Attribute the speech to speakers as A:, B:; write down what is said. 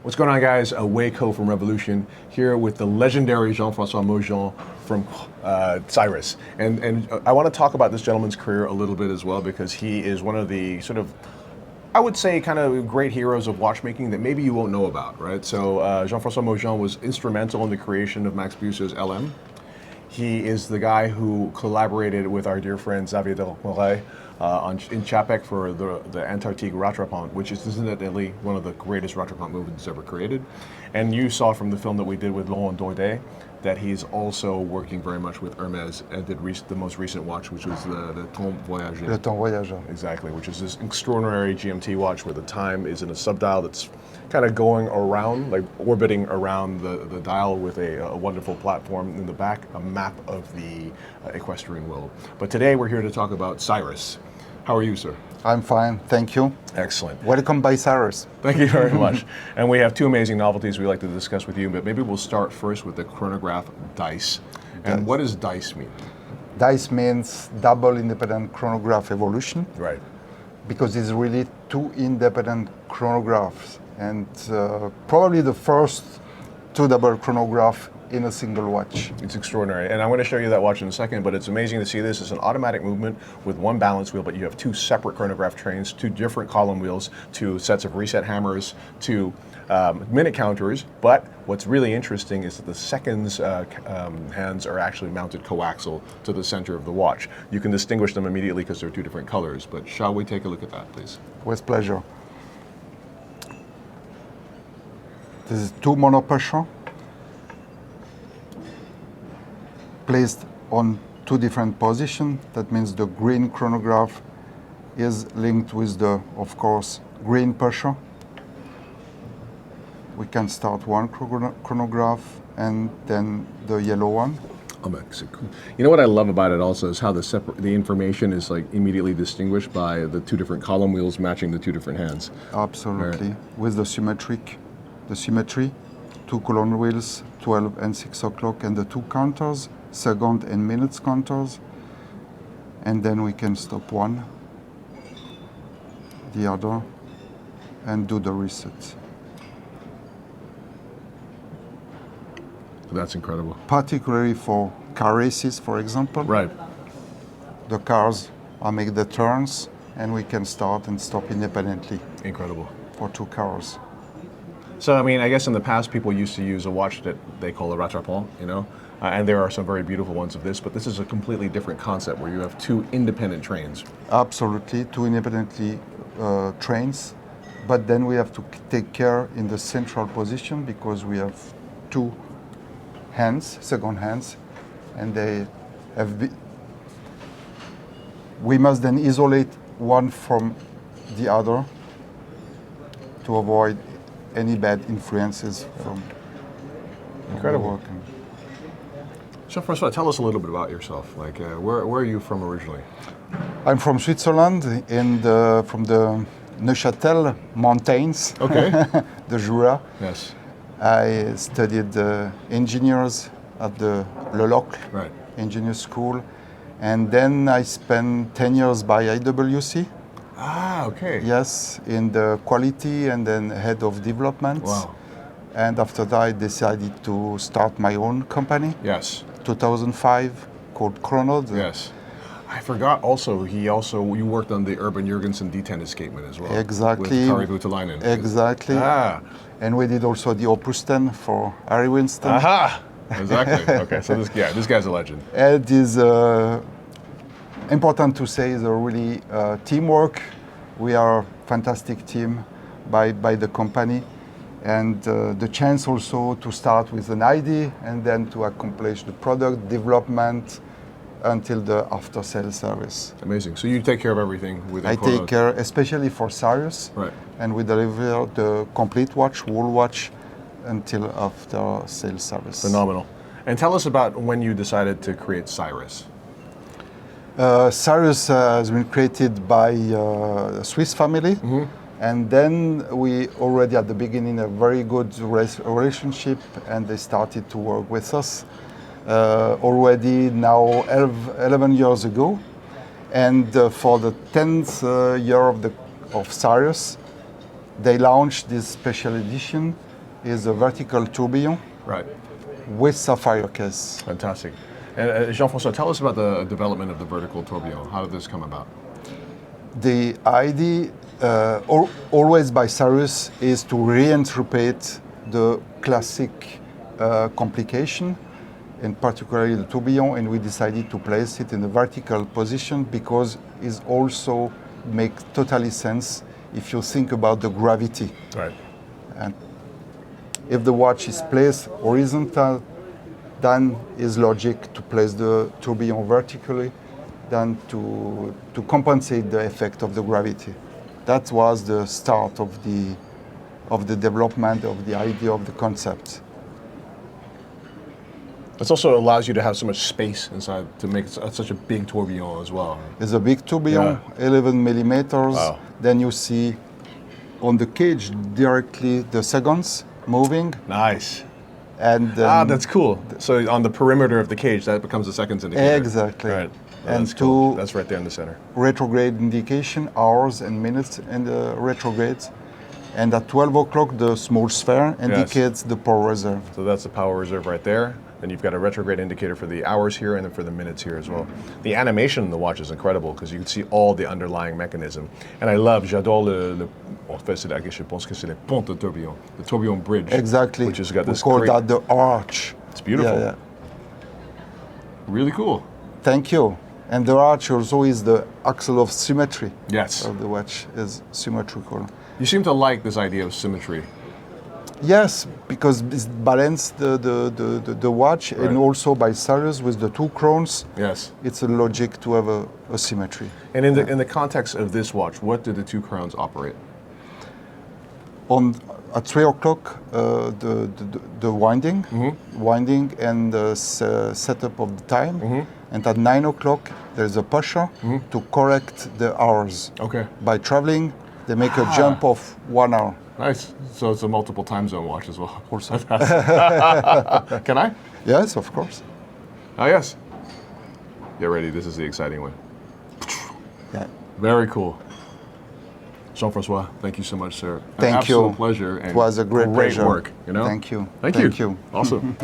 A: What's going on, guys? Waco from Revolution here with the legendary Jean-Francois Mojon from Cyrus. And I want to talk about this gentleman's career a little bit as well, because he is one of the sort of, I would say, kind of great heroes of watchmaking that maybe you won't know about, right? So Jean-Francois Mojon was instrumental in the creation of Max Busser's LM. He is the guy who collaborated with our dear friend Xavier Delmoret in Chapek for the Antarctique rattrapant, which is incidentally one of the greatest rattrapant movements ever created. And you saw from the film that we did with Laurent Daudet that he's also working very much with Hermès and did the most recent watch, which was the Temps Voyager.
B: Le Temps Voyager.
A: Exactly, which is this extraordinary GMT watch where the time is in a subdial that's kind of going around, like orbiting around the dial with a wonderful platform in the back, a map of the equestrian world. But today we're here to talk about Cyrus. How are you, sir?
B: I'm fine, thank you.
A: Excellent.
B: Welcome by Cyrus.
A: Thank you very much. And we have two amazing novelties we'd like to discuss with you, but maybe we'll start first with the Chronograph Dice. And what does Dice mean?
B: Dice means double independent chronograph evolution.
A: Right.
B: Because it's really two independent chronographs, and probably the first two double chronograph in a single watch.
A: It's extraordinary, and I'm going to show you that watch in a second, but it's amazing to see this. It's an automatic movement with one balance wheel, but you have two separate chronograph trains, two different column wheels, two sets of reset hammers, two minute counters, but what's really interesting is that the seconds hands are actually mounted coaxial to the center of the watch. You can distinguish them immediately because they're two different colors, but shall we take a look at that, please?
B: With pleasure. This is two monopulsion placed on two different positions. That means the green chronograph is linked with the, of course, green pulsion. We can start one chronograph and then the yellow one.
A: Oh, Mexico. You know what I love about it also is how the information is like immediately distinguished by the two different column wheels matching the two different hands.
B: Absolutely. Right. With the symmetry, two column wheels, 12 and 6 o'clock, and the two counters, second and minutes counters, and then we can stop one, the other, and do the reset.
A: That's incredible.
B: Particularly for car races, for example.
A: Right.
B: The cars make the turns, and we can start and stop independently.
A: Incredible.
B: For two cars.
A: So, I mean, I guess in the past people used to use a watch that they call a rattrapant, you know, and there are some very beautiful ones of this, but this is a completely different concept where you have two independent trains.
B: Absolutely, two independently trains, but then we have to take care in the central position because we have two hands, second hands, and they have. We must then isolate one from the other to avoid any bad influences from
A: Incredible. Jean-Francois, tell us a little bit about yourself. Like, where are you from originally?
B: I'm from Switzerland, from the Neuchâtel mountains,
A: okay.
B: the Jura.
A: Yes.
B: I studied engineers at the Le Locle
A: right.
B: Engineer School, and then I spent 10 years by IWC.
A: Ah, okay.
B: Yes, in the quality and then head of development.
A: Wow.
B: And after that, I decided to start my own company.
A: Yes.
B: 2005, called Chrono.
A: Yes. I forgot also, you worked on the Urban Jurgensen D10 escapement as well.
B: Exactly.
A: With Kari Voutilainen.
B: Exactly.
A: Ah.
B: And we did also the Opus 10 for Harry Winston.
A: Aha! Exactly. Okay, so this guy's a legend.
B: It is important to say, is a really teamwork. We are a fantastic team by the company. And the chance also to start with an idea and then to accomplish the product development until the after-sale service.
A: Amazing. So you take care of everything within
B: I
A: Chrono.
B: take care, especially for Cyrus.
A: Right.
B: And we deliver the complete watch, whole watch, until after-sale service.
A: Phenomenal. And tell us about when you decided to create Cyrus.
B: Cyrus has been created by a Swiss family. Mm-hmm. And then we already at the beginning a very good relationship, and they started to work with us already now 11 years ago. And for the 10th year of Cyrus, they launched this special edition is a vertical tourbillon
A: Right.
B: with sapphire case.
A: Fantastic. And Jean-Francois, tell us about the development of the vertical tourbillon. How did this come about?
B: The idea, always by Cyrus, is to reinterpret the classic complication, and particularly the tourbillon, and we decided to place it in a vertical position because it also makes totally sense if you think about the gravity.
A: Right.
B: And if the watch is placed horizontal, then it's logic to place the tourbillon vertically, than to compensate the effect of the gravity. That was the start of the development of the idea of the concept.
A: This also allows you to have so much space inside to make such a big tourbillon as well.
B: It's a big tourbillon, 11 millimeters.
A: Wow.
B: Then you see on the cage directly the seconds moving.
A: Nice.
B: And then
A: That's cool. So on the perimeter of the cage, that becomes the seconds indicator.
B: Exactly.
A: Right. Oh,
B: And
A: that's cool.
B: to-
A: That's right there in the center.
B: retrograde indication, hours and minutes in the retrogrades. And at 12 o'clock, the small sphere indicates the power reserve.
A: So that's the power reserve right there. Then you've got a retrograde indicator for the hours here and then for the minutes here as well. The animation in the watch is incredible because you can see all the underlying mechanism. And j'adore en fait, je pense que c'est le pont de tourbillon, the tourbillon bridge.
B: Exactly.
A: Which has got
B: we
A: this
B: call
A: great,
B: that the arch.
A: it's beautiful.
B: Yeah, yeah.
A: Really cool.
B: Thank you. And the arch also is the axle of symmetry
A: Yes.
B: of the watch, is symmetrical.
A: You seem to like this idea of symmetry.
B: Yes, because it's balanced the watch,
A: Right.
B: and also by Cyrus with the two crowns,
A: Yes.
B: it's a logic to have a symmetry.
A: And in the context of this watch, what do the two crowns operate?
B: At 3 o'clock, the winding,
A: Mm-hmm.
B: winding and the setup of the time,
A: Mm-hmm.
B: and at 9 o'clock there's a pusher to correct the hours.
A: Okay.
B: By traveling, they make a jump of 1 hour.
A: Nice. So it's a multiple time zone watch as well.
B: Also.
A: Can I?
B: Yes, of course.
A: Oh, yes. Get ready. This is the exciting one.
B: Yeah.
A: Very cool. Jean-Francois, thank you so much, sir. An
B: Thank you.
A: absolute pleasure. And
B: It was a great pleasure.
A: work, you know?
B: Thank you.
A: Thank
B: Thank
A: you.
B: you.
A: Awesome.